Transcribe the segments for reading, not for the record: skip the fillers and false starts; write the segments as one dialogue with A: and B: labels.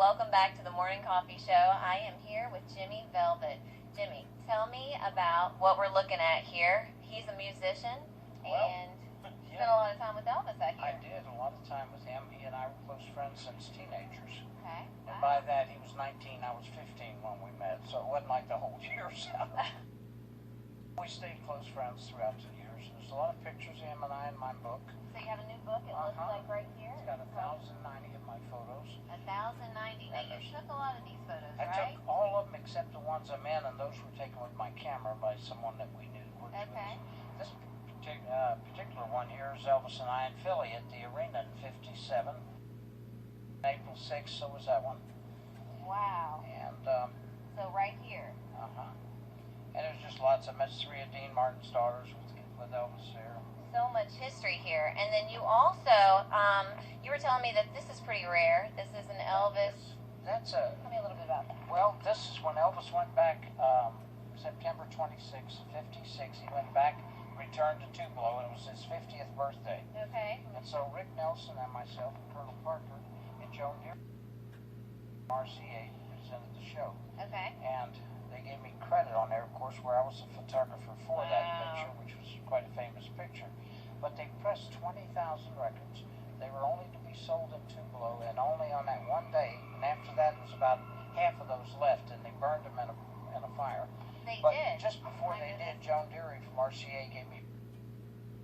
A: welcome back to the Morning Coffee Show. I am here with Jimmy Velvet. Jimmy, tell me about what we're looking at here. He's a musician, and spent a lot of time with Elvis, I hear.
B: I did a lot of time with him. He and I were close friends since teenagers.
A: Okay.
B: And by that, he was 19, I was 15 when we met, so it wasn't like the whole year's out. We stayed close friends throughout the years. There's a lot of pictures of him and I in my book.
A: So you have a new book, it looks like right here?
B: It's got 1,090 of my photos.
A: 1,090. Now, you took a lot of these photos,
B: I
A: right?
B: took all of them except the ones I'm in, and those were taken with my camera by someone that we knew.
A: Okay.
B: This particular one here is Elvis and I in Philly at the arena in '57. April 6th, so was that one.
A: Wow.
B: And
A: so right here.
B: And there's just lots. I met three of Dean Martin's daughters with Elvis there.
A: So much history here. And then you also, you were telling me that this is pretty rare. This is an Elvis. Tell me a little bit about that.
B: Well, this is when Elvis went back, September 26, 56. He went back, returned to Tupelo, and it was his 50th birthday.
A: Okay.
B: And so Rick Nelson and myself, and Colonel Parker, and Joan Deere, RCA, presented the show.
A: Okay.
B: And they gave me credit on there, of course, where I was a photographer for that picture, which was quite a famous picture. But they pressed 20,000 records. They were only to be sold in Tupelo, and only on that one day. And after that, there was about half of those left, and they burned them in a fire.
A: But
B: just before they did, Joan Deere from RCA gave me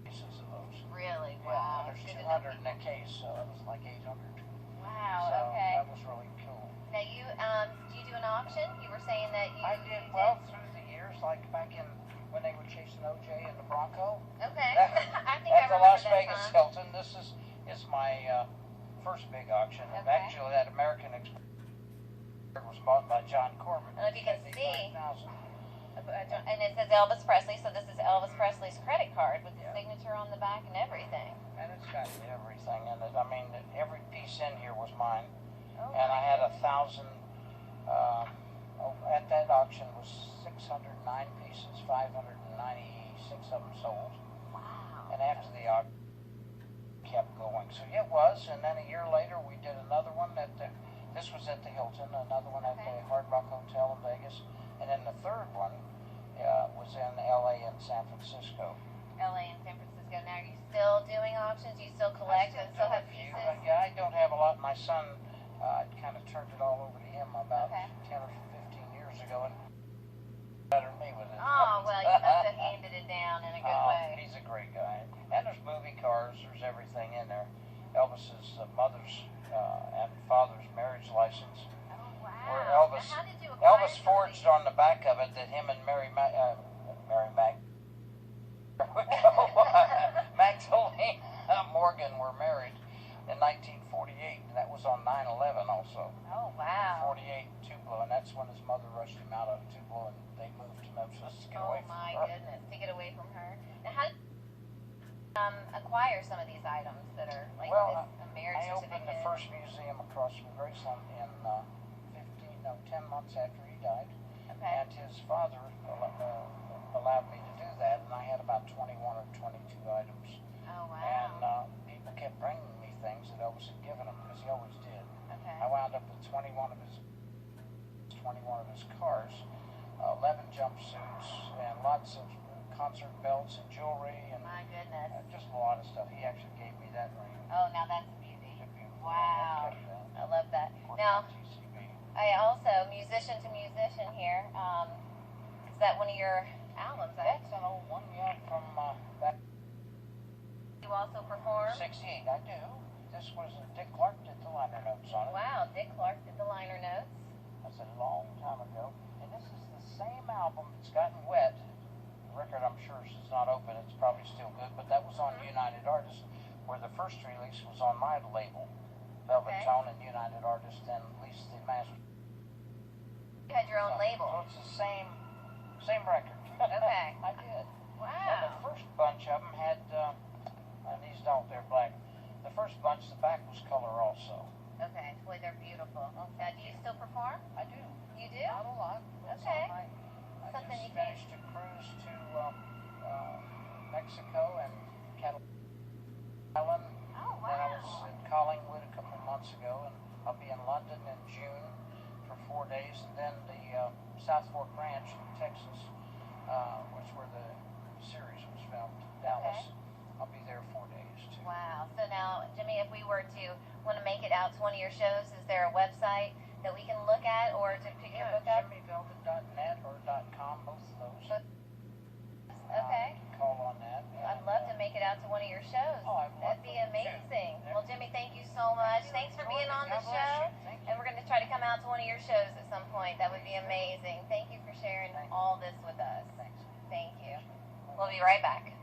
B: pieces of those.
A: Really?
B: Wow.
A: Wow.
B: There's 200 in a case, so it was like 800.
A: Wow.
B: So
A: okay.
B: that was really cool.
A: Now do you do an auction? You were saying that you.
B: I did. Well, through the years, like back in when they were chasing OJ in the Bronco.
A: Okay. I think
B: At
A: I
B: the Las
A: remember
B: Vegas
A: that
B: Hilton. This is my first big auction.
A: Okay.
B: Actually, that American Express was bought by John Corbin.
A: And if you can see,
B: 55,000.
A: and it says Elvis Presley, so this is Elvis Presley's credit card with the signature on the back and everything.
B: And it's got everything in it. I mean, every piece in here was mine.
A: Oh,
B: and I had 1,000. At that auction was 609 pieces, 596 of them sold.
A: Wow.
B: And after the auction kept going. So it was, and then a year later we did another one this was at the Hilton, another one at the Hard Rock Hotel in Vegas, and then the third one was in LA and San Francisco.
A: LA and San Francisco. Now, are you still doing auctions? Do you still collect and still have pieces?
B: Yeah, I don't have a lot. My son kind of turned it all over to him about 10 or 15 years ago, and better than me with it.
A: Oh, well, you must have handed it down in a good way.
B: He's a great guy. And there's movie cars, there's everything in there. Elvis's mother's and father's marriage license.
A: Oh, wow.
B: Where Elvis,
A: now, how did you acquire
B: Elvis forged on the back of it that him and Magdalene Morgan were married in 1948, and that was on 9/11 also.
A: Oh, wow.
B: 48 Tupelo, and that's when his mother rushed him out of Tupelo, and they moved to Memphis to get away from her.
A: Oh, my goodness, to get away from her. Now, how did you acquire some of these items that are like this, a marriage
B: I opened the
A: certificate?
B: first museum across from Graceland in 10 months after he died.
A: Okay.
B: And his father allowed me to do that, and I had about 21 or 22 items.
A: Oh, wow.
B: And people kept bringing me things that Elvis had given him, because he always did.
A: Okay.
B: I wound up with 21 of his cars, 11 jumpsuits, and lots of concert belts and jewelry, and
A: my goodness.
B: just a lot of stuff. He actually gave me that ring.
A: Oh, now that's a beauty.
B: It's a beautiful
A: Wow.
B: ring.
A: I love that. Now, I also, musician to musician here, is that one of your albums?
B: That's an old one, yeah, from back
A: You also perform?
B: 68. I do. This was Dick Clark did the liner notes on it.
A: Wow, Dick Clark did the liner notes.
B: That's a long time ago. And this is the same album that's gotten wet. The record, I'm sure, is not open. It's probably still good, but that was on United Artists, where the first release was on my label, Velvet Tone and United Artists, and at least the master.
A: You had your own label.
B: So it's the same record.
A: Okay.
B: I did.
A: Wow.
B: And the first bunch of them had, and these don't, they're black. The first bunch, the back was color also.
A: Okay, boy, they're beautiful. Now, do you still perform?
B: I do.
A: You do?
B: Not a lot.
A: Okay.
B: I
A: Something
B: just
A: you can...
B: finished a cruise to Mexico and Catalina Island.
A: Oh, wow.
B: Then I was in Collingwood a couple of months ago, and I'll be in London in June for 4 days, and then the South Fork Ranch in Texas, which where the series was filmed, Dallas.
A: Okay.
B: I'll be there 4 days too.
A: Wow. So now, Jimmy, if we were to want to make it out to one of your shows, is there a website that we can look at or to pick your book up?
B: JimmyVelvet.net or .com, both of those.
A: Okay.
B: Call on that.
A: I'd love to make it out to one of your shows.
B: Oh,
A: That'd be amazing. Well, Jimmy, thank you so much. Thanks for being on the
B: God bless
A: show.
B: you. Thank you.
A: And we're going to try to come out to one of your shows at some point. That would be amazing. Thank you for sharing all this with us.
B: Thanks.
A: Thank you. We'll be right back.